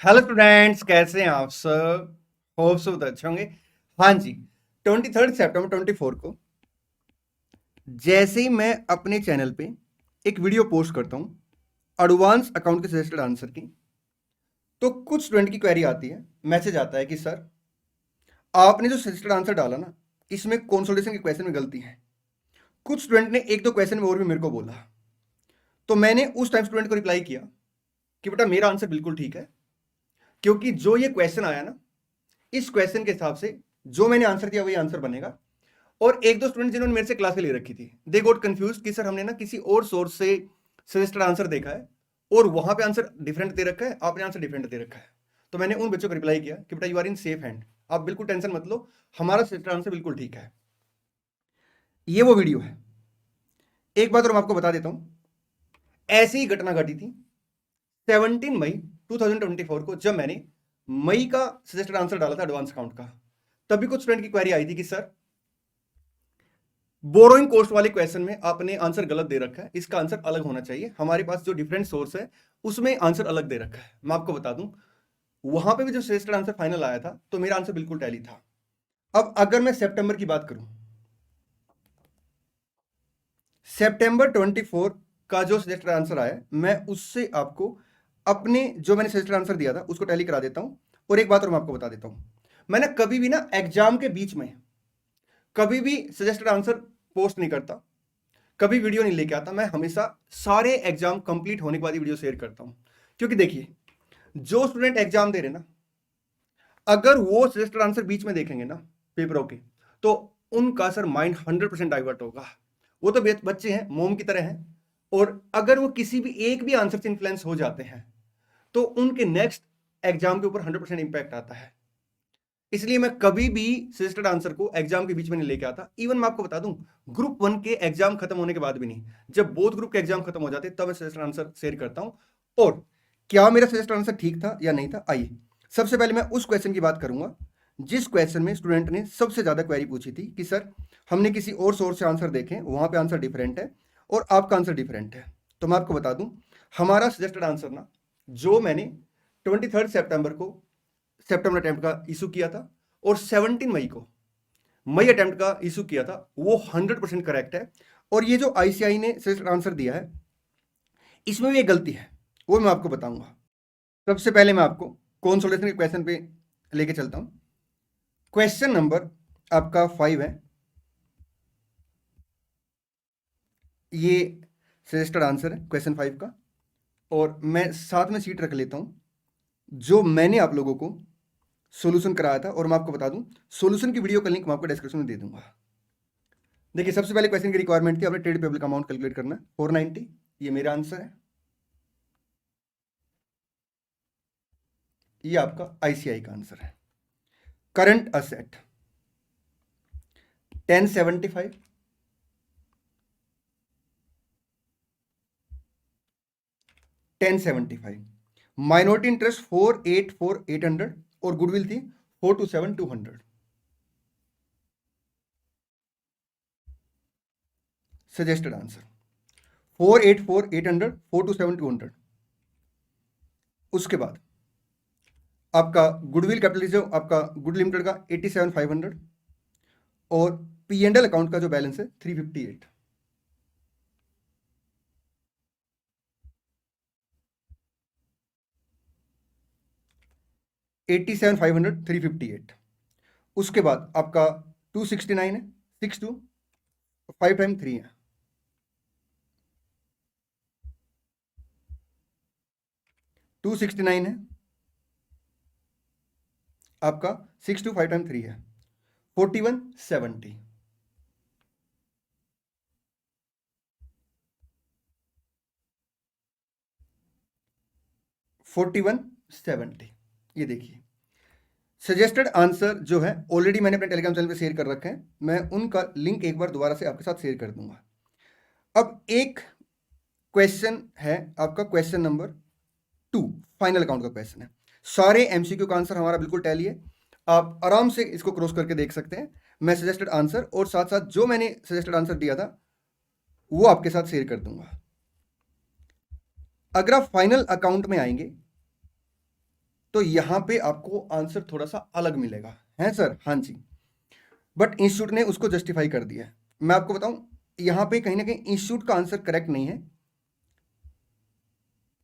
Hello students, कैसे हैं आप सब? होप सब अच्छे होंगे। हाँ जी, 23 सितंबर 24 को जैसे ही मैं अपने चैनल पे एक वीडियो पोस्ट करता हूँ एडवांस अकाउंट के सजेस्टेड आंसर की, तो कुछ स्टूडेंट की क्वेरी आती है, मैसेज आता है कि सर आपने जो सजेस्टेड आंसर डाला ना, इसमें कंसोलिडेशन के क्वेश्चन में गलती है। कुछ स्टूडेंट ने एक दो क्वेश्चन में और भी मेरे को बोला, तो मैंने उस टाइम स्टूडेंट को रिप्लाई किया कि बेटा मेरा आंसर बिल्कुल ठीक है, क्योंकि जो ये क्वेश्चन आया ना, इस क्वेश्चन के हिसाब से जो मैंने आंसर दिया वही आंसर बनेगा। और एक दो स्टूडेंट जिन्होंने मेरे से क्लास ले रखी थी, दे गॉट कंफ्यूज कि सर हमने ना किसी और सोर्स से सजेस्टेड आंसर देखा है और वहां पे आंसर डिफरेंट दे रखा है, आपने आंसर डिफरेंट दे रखा है। तो मैंने उन बच्चों को रिप्लाई किया कि बेटा you are in safe hand, आप बिल्कुल टेंशन मत लो, हमारा सजेस्टेड आंसर बिल्कुल ठीक है। ये वो वीडियो है। एक बात और मैं आपको बता देता हूं, ऐसी ही घटना घटी थी 17 मई 2024 को, जब मैंने मई का सजेस्टेड आंसर डाला था एडवांस अकाउंट का। तभी कुछ स्टूडेंट की क्वेरी आई थी कि सर बोरोइंग कॉस्ट वाले क्वेश्चन में आपने आंसर गलत दे रखा है, इसका आंसर अलग होना चाहिए, हमारे पास जो डिफरेंट सोर्स है उसमें आंसर अलग दे रखा है। मैं आपको बता दूं, वहां पे भी जो सजेस्टेड आंसर फाइनल आया था तो मेरा आंसर बिल्कुल टैली था। अब अगर मैं सितंबर की बात करूं, सितंबर 24 का जो सजेस्टेड आंसर आया, मैं उससे आपको अपने जो मैंने सजेस्टेड आंसर दिया था उसको टैली करा देता हूं। और एक बात और मैं आपको बता देता हूं, मैंने कभी भी ना एग्जाम के बीच में कभी भी सजेस्टेड आंसर पोस्ट नहीं करता, कभी वीडियो नहीं लेके आता। मैं हमेशा सारे एग्जाम कंप्लीट होने के बाद ही वीडियो शेयर करता हूं। क्योंकि देखिए, जो स्टूडेंट एग्जाम दे रहे ना, अगर वो सजेस्टेड आंसर बीच में देखेंगे ना पेपरों के, तो उनका सर माइंड 100% डाइवर्ट होगा। वो तो बच्चे हैं, मोम की तरह हैं, और अगर वो किसी भी एक भी आंसर से इन्फ्लुएंस हो जाते हैं तो उनके नेक्स्ट एग्जाम के ऊपर 100% इंपैक्ट आता है। इसलिए मैं कभी भी सजेस्टेड आंसर को एग्जाम के बीच में नहीं लेके आता। इवन मैं आपको बता दूं, ग्रुप 1 के एग्जाम खत्म होने के बाद भी नहीं, जब बोथ ग्रुप के एग्जाम खत्म हो जाते तब मैं सजेस्टेड आंसर शेयर करता हूं। और क्या मेरा सजेस्टेड आंसर ठीक था या नहीं था, आइए सबसे पहले मैं उस क्वेश्चन की बात करूंगा जिस क्वेश्चन में स्टूडेंट ने सबसे ज्यादा क्वेरी पूछी थी कि सर हमने किसी और सोर्स से आंसर देखे, वहां पे आंसर डिफरेंट है और आपका आंसर डिफरेंट है। तो मैं आपको बता दूं, हमारा सजेस्टेड आंसर ना, जो मैंने 23 सितंबर को सितंबर अटेम्प्ट का इशू किया था और 17 मई को मई अटेम्प्ट का इशू किया था, वो 100% करेक्ट है। और ये जो आईसीआई ने सजेस्टेड आंसर दिया है, इसमें भी एक गलती है, वो मैं आपको बताऊंगा। सबसे पहले मैं आपको कंसोलिडेशन के क्वेश्चन पे लेके चलता हूं। क्वेश्चन नंबर आपका 5 है, ये सजेस्टेड आंसर है क्वेश्चन 5 का। और मैं साथ में सीट रख लेता हूं जो मैंने आप लोगों को सॉल्यूशन कराया था, और मैं आपको बता दूं सॉल्यूशन की वीडियो का लिंक मैं आपको डिस्क्रिप्शन में दे दूंगा। देखिए, सबसे पहले क्वेश्चन की रिक्वायरमेंट थी, आपने ट्रेड पेबल का अमाउंट कैलकुलेट करना है 490, ये मेरा आंसर है। ये आपका आईसीआई का आंसर है। करंट असेट 1075, 1075, माइनॉरिटी इंटरेस्ट 484800, और गुडविल थी 427200। Suggested answer 484800, 427200। उसके बाद आपका गुडविल कैपिटलिज्म, आपका गुड लिमिटेड का 87500, और पी एंड एल अकाउंट का जो बैलेंस है 358। 87,500, 358। उसके बाद आपका 269 है, 62, 5 टाइम 3 है, 269 है आपका, 62 5 टाइम 3 है, 4170। 4170, ये देखिए सजेस्टेड आंसर जो है ऑलरेडी मैंने अपने टेलीग्राम चैनल पे शेयर कर रखे हैं, मैं उनका लिंक एक बार दोबारा से आपके साथ शेयर कर दूंगा। अब एक क्वेश्चन है आपका, क्वेश्चन नंबर 2, फाइनल अकाउंट का क्वेश्चन है। सारे एमसीक्यू का आंसर हमारा बिल्कुल टैली है, आप आराम से इसको क्रॉस करके देख सकते हैं। मैं सजेस्टेड आंसर और साथ साथ जो मैंने सजेस्टेड आंसर दिया था वो आपके साथ शेयर कर दूंगा। अगर आप फाइनल अकाउंट में आएंगे तो यहां पे आपको आंसर थोड़ा सा अलग मिलेगा, है सर? हाँ जी, बट इंस्टीट्यूट ने उसको जस्टिफाई कर दिया है। मैं आपको बताऊं, यहां पे कहीं ना कहीं इंस्टीट्यूट का आंसर करेक्ट नहीं है।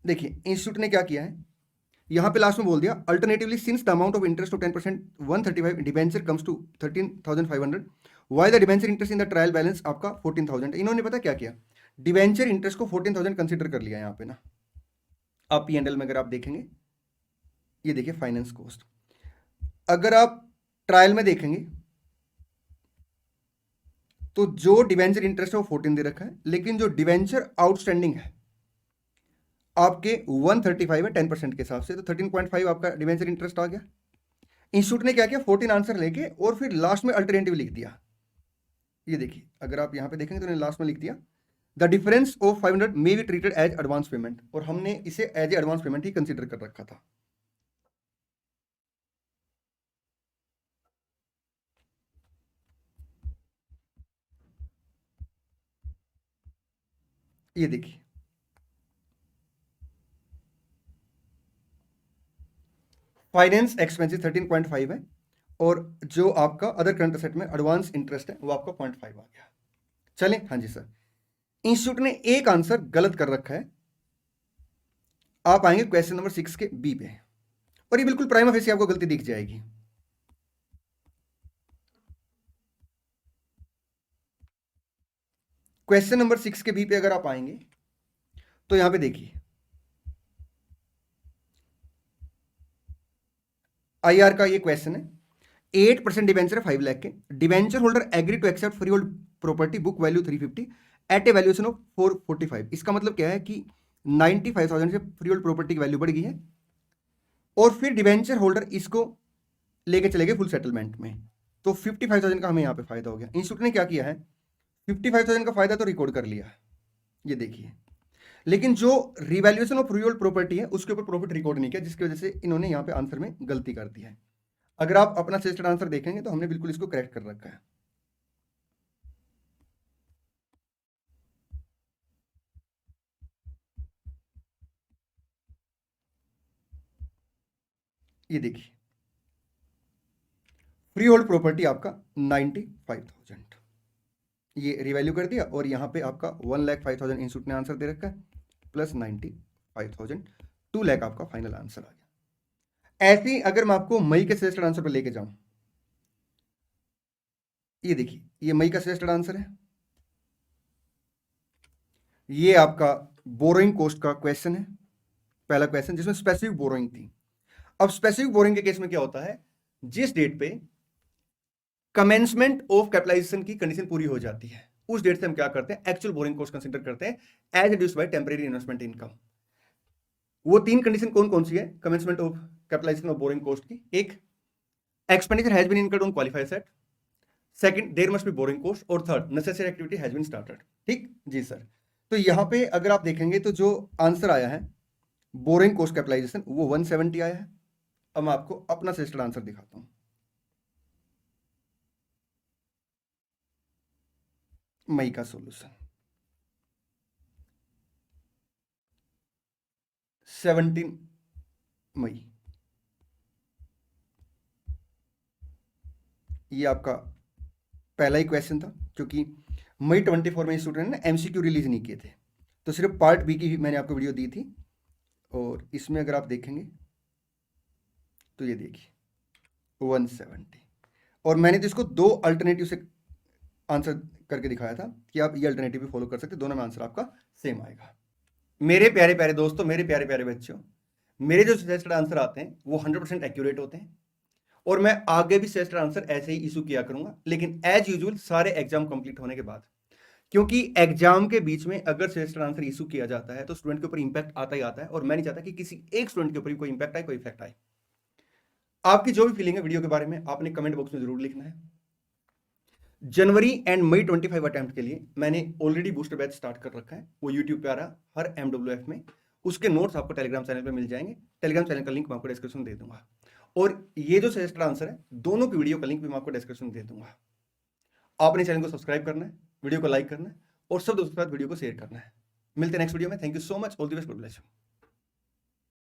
देखिए इंस्टीट्यूट ने क्या किया है, यहां पे लास्ट में बोल दिया, alternatively since the amount of interest of 10% 135 debenture comes to 13,500, why the debenture interest in the trial balance आपका 14,000। इन्होंने पता क्या किया, डिबेंचर इंटरेस्ट को 14,000 कंसिडर कर लिया यहाँ पे ना। आप P&L में अगर आप देखेंगे, ये देखिए फाइनेंस कॉस्ट, अगर आप ट्रायल में देखेंगे तो जो डिवेंचर इंटरेस्ट है वो 14 दे रखा है, लेकिन जो डिवेंचर आउटस्टैंडिंग है आपके 135 है 10% के हिसाब से, तो 13.5 आपका डिवेंचर इंटरेस्ट आ गया। इंस्टीट्यूट ने क्या किया, 14 आंसर लेके और फिर लास्ट में अल्टरनेटिव लिख दिया। ये देखिए अगर आप यहां पे देखेंगे तो लास्ट में लिख दिया the difference of 500 may be treated as advance payment, और हमने इसे एज एडवांस पेमेंट ही कंसीडर कर रखा था। ये देखिए फाइनेंस एक्सपेंसिस 13.5 है, और जो आपका अदर करंट असेट में एडवांस इंटरेस्ट है वो आपका 0.5 आ गया। चले, हाँ जी सर। इंस्टीट्यूट ने एक आंसर गलत कर रखा है। आप आएंगे क्वेश्चन नंबर 6 के बी पे, और ये बिल्कुल प्राइमा फेसी आपको गलती दिख जाएगी। क्वेश्चन नंबर 6 के बी पे अगर आप आएंगे तो यहां पे देखिए आईआर का ये क्वेश्चन है, 8% डिवेंचर 5 लाख के, debenture holder agree to accept free hold property book value 350 at a valuation of 445। इसका मतलब क्या है कि 95,000 से फ्री होल्ड प्रॉपर्टी की वैल्यू बढ़ गई है, और फिर डिवेंचर होल्डर इसको लेके चले गए फुल सेटलमेंट में, तो 55,000 का हमें यहाँ पे फायदा हो गया। इंस्टीट्यूट ने क्या किया है, 55,000 का फायदा तो रिकॉर्ड कर लिया, ये देखिए, लेकिन जो revaluation of free hold property है उसके ऊपर प्रॉफिट रिकॉर्ड नहीं किया, जिसकी वजह से इन्होंने यहाँ पे आंसर में गलती कर दी है। अगर आप अपना सजेस्टेड आंसर देखेंगे तो हमने बिल्कुल इसको करेक्ट कर रखा है। ये देखिए फ्री होल्ड प्रॉपर्टी आपका 95,000, ये रिवैल्यू कर दिया, और यहाँ पे आपका 1,05,000 इंस्टीट्यूट ने आंसर दे रखा है, प्लस 95,000, 2 लाख आपका फाइनल आंसर आ गया। ऐसे ही अगर मैं आपको मई के सजेस्टेड आंसर पर लेके जाऊं, ये देखिए ये मई का सजेस्टेड आंसर है, ये आपका बोरोइंग कॉस्ट का क्वेश्चन है, पहला क्वेश्चन जिसमें स्पेसिफिक बोरोइंग थी। अब स्पेसिफिक बोरोइंग के केस में क्या होता है, जिस डेट पे कमेंसमेंट ऑफ कैपिटलाइजेशन की कंडीशन पूरी हो जाती है, उस डेट से हम क्या करते हैं, एक्चुअल बोरिंग कॉस्ट कंसीडर करते हैं as reduced by temporary investment income. वो तीन कंडीशन कौन कौन सी है commencement of capitalization of borrowing cost की? एक, expenditure has been incurred on qualified asset, second, there must be borrowing cost, और third, necessary activity has been started. ठीक जी सर। तो यहां पे अगर आप देखेंगे तो जो आंसर आया है बोरिंग कॉस्ट कैपिटलाइजेशन वो 170 आया है। अब मैं आपको अपना सजेस्टेड आंसर दिखाता हूं, मई का सॉल्यूशन 17 मई, ये आपका पहला ही क्वेश्चन था, क्योंकि मई 24 में स्टूडेंट ने एमसीक्यू रिलीज नहीं किए थे, तो सिर्फ पार्ट बी की मैंने आपको वीडियो दी थी, और इसमें अगर आप देखेंगे तो ये देखिए 170, और मैंने तो इसको दो अल्टरनेटिव से आंसर करके दिखाया था कि आप ये अल्टरनेटिव भी फॉलो कर सकते, दोनों में आंसर आपका सेम आएगा। मेरे प्यारे प्यारे दोस्तों, मेरे प्यारे प्यारे बच्चों, मेरे जो सजेस्टेड आंसर आते हैं वो 100% एक्यूरेट होते हैं, और मैं आगे भी सजेस्टेड आंसर ऐसे ही इशू किया करूंगा, लेकिन एज यूजुअल सारे एग्जाम कंप्लीट होने के बाद, क्योंकि एग्जाम के बीच में अगर सजेस्टेड आंसर इशू किया जाता है तो स्टूडेंट के ऊपर इंपैक्ट आता ही आता है, और मैं नहीं चाहता कि किसी एक स्टूडेंट के ऊपर कोई इंपैक्ट आए, कोई इफेक्ट आए। आपकी जो भी फीलिंग है वीडियो के बारे में आपने कमेंट बॉक्स में जरूर लिखना है। जनवरी एंड मई 25 अटेम्प्ट के लिए मैंने ऑलरेडी बूस्टर बैच स्टार्ट कर रखा है, वो यूट्यूब पे आ रहा हर MWF में, उसके नोट्स आपको टेलीग्राम चैनल पे मिल जाएंगे, टेलीग्राम चैनल का लिंक मैं आपको डिस्क्रिप्शन दे दूंगा, और ये जो सजेस्टेड आंसर है दोनों की वीडियो का लिंक भी मैं आपको डिस्क्रिप्शन दे दूंगा। आपने चैनल को सब्सक्राइब करना है, वीडियो को लाइक करना है, और सब दोस्तों के साथ वीडियो को शेयर करना है। मिलते हैं नेक्स्ट वीडियो में। Thank you so much, all the best, God bless you.